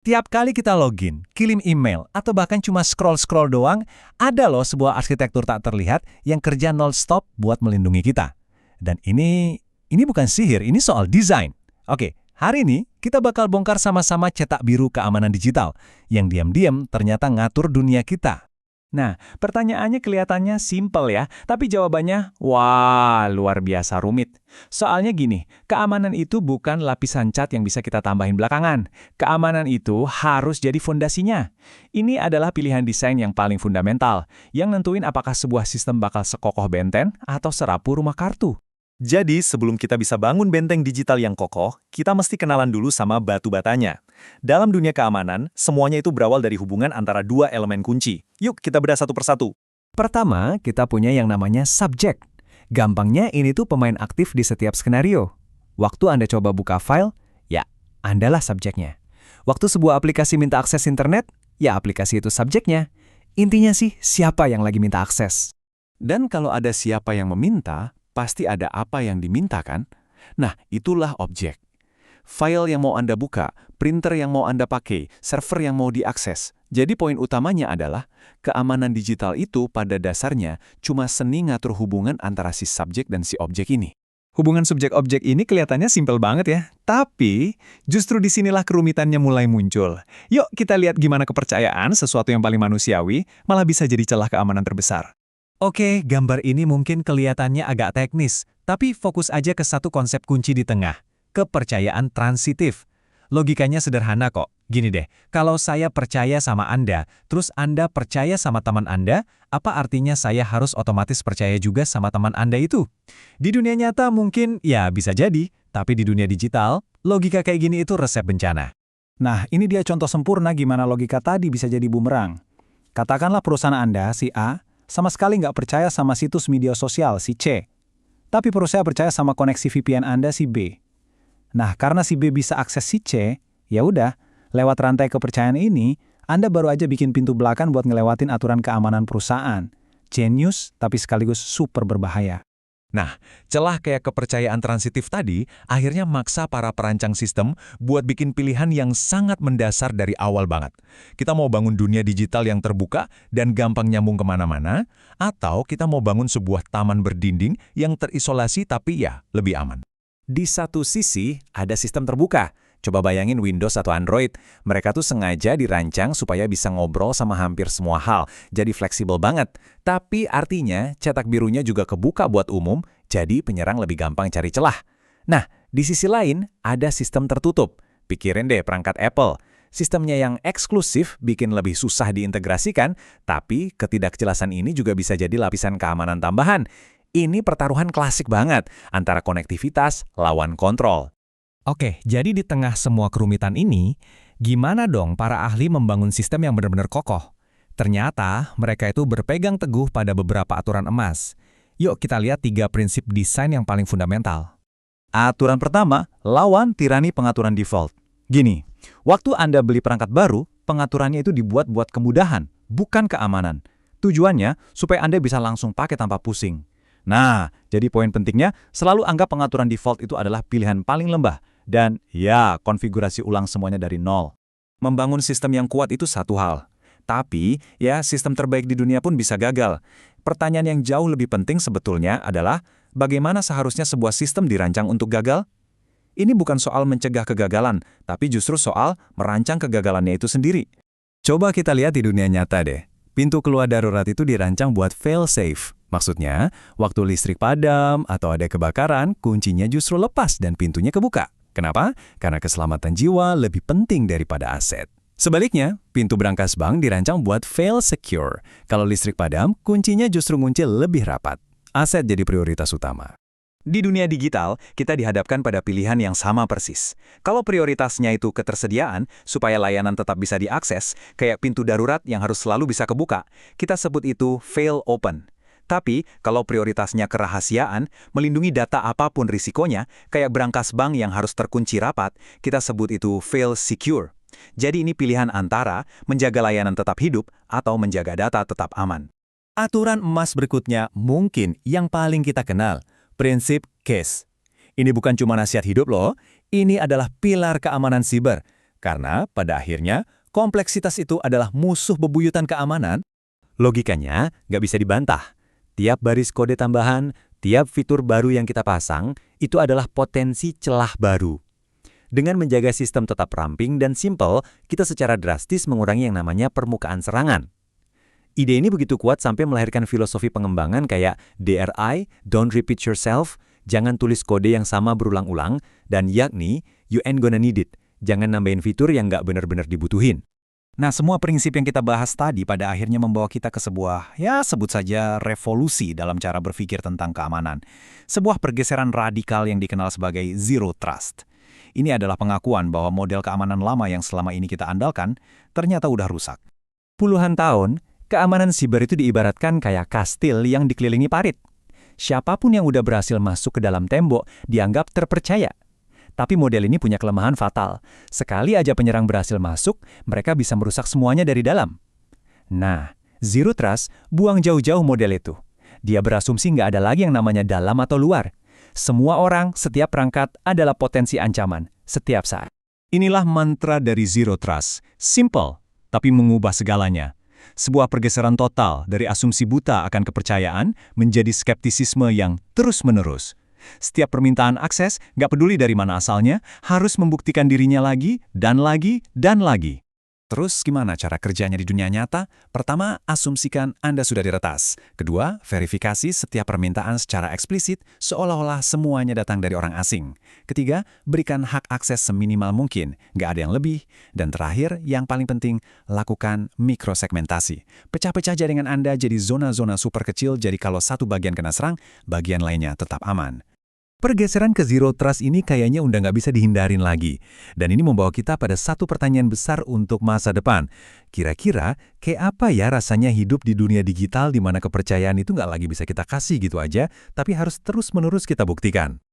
Tiap kali kita login, kirim email, atau bahkan cuma scroll-scroll doang, ada loh sebuah arsitektur tak terlihat yang kerja non-stop buat melindungi kita. Dan ini bukan sihir, ini soal desain. Oke, hari ini kita bakal bongkar sama-sama cetak biru keamanan digital yang diam-diam ternyata ngatur dunia kita. Nah, pertanyaannya kelihatannya simpel ya, tapi jawabannya, wah, luar biasa rumit. Soalnya gini, keamanan itu bukan lapisan cat yang bisa kita tambahin belakangan. Keamanan itu harus jadi fondasinya. Ini adalah pilihan desain yang paling fundamental, yang nentuin apakah sebuah sistem bakal sekokoh benteng atau serapu rumah kartu. Jadi, sebelum kita bisa bangun benteng digital yang kokoh, kita mesti kenalan dulu sama batu batanya. Dalam dunia keamanan, semuanya itu berawal dari hubungan antara dua elemen kunci. Yuk, kita bedah satu persatu. Pertama, kita punya yang namanya subjek. Gampangnya ini tuh pemain aktif di setiap skenario. Waktu Anda coba buka file, ya, Andalah subjeknya. Waktu sebuah aplikasi minta akses internet, ya aplikasi itu subjeknya. Intinya sih, siapa yang lagi minta akses. Dan kalau ada siapa yang meminta, pasti ada apa yang dimintakan. Nah, itulah objek. File yang mau Anda buka, printer yang mau Anda pakai, server yang mau diakses. Jadi poin utamanya adalah, keamanan digital itu pada dasarnya cuma seni ngatur hubungan antara si subjek dan si objek ini. Hubungan subjek-objek ini kelihatannya simpel banget ya. Tapi, justru disinilah kerumitannya mulai muncul. Yuk kita lihat gimana kepercayaan, sesuatu yang paling manusiawi, malah bisa jadi celah keamanan terbesar. Oke, gambar ini mungkin kelihatannya agak teknis, tapi fokus aja ke satu konsep kunci di tengah, kepercayaan transitif. Logikanya sederhana kok. Gini deh, kalau saya percaya sama Anda, terus Anda percaya sama teman Anda, apa artinya saya harus otomatis percaya juga sama teman Anda itu? Di dunia nyata mungkin ya bisa jadi, tapi di dunia digital, logika kayak gini itu resep bencana. Nah, ini dia contoh sempurna gimana logika tadi bisa jadi bumerang. Katakanlah perusahaan Anda, si A, sama sekali nggak percaya sama situs media sosial, si C. Tapi perusahaan percaya sama koneksi VPN Anda, si B. Nah, karena si B bisa akses si C, ya udah, lewat rantai kepercayaan ini, Anda baru aja bikin pintu belakang buat ngelewatin aturan keamanan perusahaan. Genius, tapi sekaligus super berbahaya. Nah, celah kayak kepercayaan transitif tadi akhirnya maksa para perancang sistem buat bikin pilihan yang sangat mendasar dari awal banget. Kita mau bangun dunia digital yang terbuka dan gampang nyambung kemana-mana, atau kita mau bangun sebuah taman berdinding yang terisolasi tapi ya lebih aman. Di satu sisi, ada sistem terbuka. Coba bayangin Windows atau Android, mereka tuh sengaja dirancang supaya bisa ngobrol sama hampir semua hal, jadi fleksibel banget. Tapi artinya, cetak birunya juga kebuka buat umum, jadi penyerang lebih gampang cari celah. Nah, di sisi lain, ada sistem tertutup. Pikirin deh perangkat Apple. Sistemnya yang eksklusif bikin lebih susah diintegrasikan, tapi ketidakjelasan ini juga bisa jadi lapisan keamanan tambahan. Ini pertaruhan klasik banget, antara konektivitas lawan kontrol. Oke, jadi di tengah semua kerumitan ini, gimana dong para ahli membangun sistem yang benar-benar kokoh? Ternyata mereka itu berpegang teguh pada beberapa aturan emas. Yuk kita lihat 3 prinsip desain yang paling fundamental. Aturan pertama, lawan tirani pengaturan default. Gini, waktu Anda beli perangkat baru, pengaturannya itu dibuat buat kemudahan, bukan keamanan. Tujuannya supaya Anda bisa langsung pakai tanpa pusing. Nah, jadi poin pentingnya, selalu anggap pengaturan default itu adalah pilihan paling lembah. Dan ya, konfigurasi ulang semuanya dari nol. Membangun sistem yang kuat itu satu hal. Tapi, ya sistem terbaik di dunia pun bisa gagal. Pertanyaan yang jauh lebih penting sebetulnya adalah, bagaimana seharusnya sebuah sistem dirancang untuk gagal? Ini bukan soal mencegah kegagalan, tapi justru soal merancang kegagalannya itu sendiri. Coba kita lihat di dunia nyata deh. Pintu keluar darurat itu dirancang buat fail-safe. Maksudnya, waktu listrik padam atau ada kebakaran, kuncinya justru lepas dan pintunya kebuka. Kenapa? Karena keselamatan jiwa lebih penting daripada aset. Sebaliknya, pintu berangkas bank dirancang buat fail secure. Kalau listrik padam, kuncinya justru ngunci lebih rapat. Aset jadi prioritas utama. Di dunia digital, kita dihadapkan pada pilihan yang sama persis. Kalau prioritasnya itu ketersediaan, supaya layanan tetap bisa diakses, kayak pintu darurat yang harus selalu bisa kebuka, kita sebut itu fail open. Tapi, kalau prioritasnya kerahasiaan, melindungi data apapun risikonya, kayak berangkas bank yang harus terkunci rapat, kita sebut itu fail secure. Jadi ini pilihan antara menjaga layanan tetap hidup atau menjaga data tetap aman. Aturan emas berikutnya mungkin yang paling kita kenal, prinsip CASE. Ini bukan cuma nasihat hidup loh, ini adalah pilar keamanan siber. Karena pada akhirnya, kompleksitas itu adalah musuh bebuyutan keamanan. Logikanya nggak bisa dibantah. Tiap baris kode tambahan, tiap fitur baru yang kita pasang, itu adalah potensi celah baru. Dengan menjaga sistem tetap ramping dan simple, kita secara drastis mengurangi yang namanya permukaan serangan. Ide ini begitu kuat sampai melahirkan filosofi pengembangan kayak DRI, don't repeat yourself, jangan tulis kode yang sama berulang-ulang, dan yakni, you ain't gonna need it, jangan nambahin fitur yang nggak benar-benar dibutuhin. Nah, semua prinsip yang kita bahas tadi pada akhirnya membawa kita ke sebuah, ya sebut saja revolusi dalam cara berpikir tentang keamanan. Sebuah pergeseran radikal yang dikenal sebagai Zero Trust. Ini adalah pengakuan bahwa model keamanan lama yang selama ini kita andalkan ternyata udah rusak. Puluhan tahun, keamanan siber itu diibaratkan kayak kastil yang dikelilingi parit. Siapapun yang udah berhasil masuk ke dalam tembok dianggap terpercaya. Tapi model ini punya kelemahan fatal. Sekali aja penyerang berhasil masuk, mereka bisa merusak semuanya dari dalam. Nah, Zero Trust buang jauh-jauh model itu. Dia berasumsi nggak ada lagi yang namanya dalam atau luar. Semua orang, setiap perangkat adalah potensi ancaman, setiap saat. Inilah mantra dari Zero Trust. Simple, tapi mengubah segalanya. Sebuah pergeseran total dari asumsi buta akan kepercayaan menjadi skeptisisme yang terus-menerus. Setiap permintaan akses, nggak peduli dari mana asalnya, harus membuktikan dirinya lagi, dan lagi, dan lagi. Terus gimana cara kerjanya di dunia nyata? Pertama, asumsikan Anda sudah diretas. Kedua, verifikasi setiap permintaan secara eksplisit seolah-olah semuanya datang dari orang asing. Ketiga, berikan hak akses seminimal mungkin, nggak ada yang lebih. Dan terakhir, yang paling penting, lakukan mikrosegmentasi. Pecah-pecah jaringan Anda jadi zona-zona super kecil, jadi kalau satu bagian kena serang, bagian lainnya tetap aman. Pergeseran ke Zero Trust ini kayaknya udah nggak bisa dihindarin lagi. Dan ini membawa kita pada satu pertanyaan besar untuk masa depan. Kira-kira, kayak apa ya rasanya hidup di dunia digital di mana kepercayaan itu nggak lagi bisa kita kasih gitu aja, tapi harus terus-menerus kita buktikan?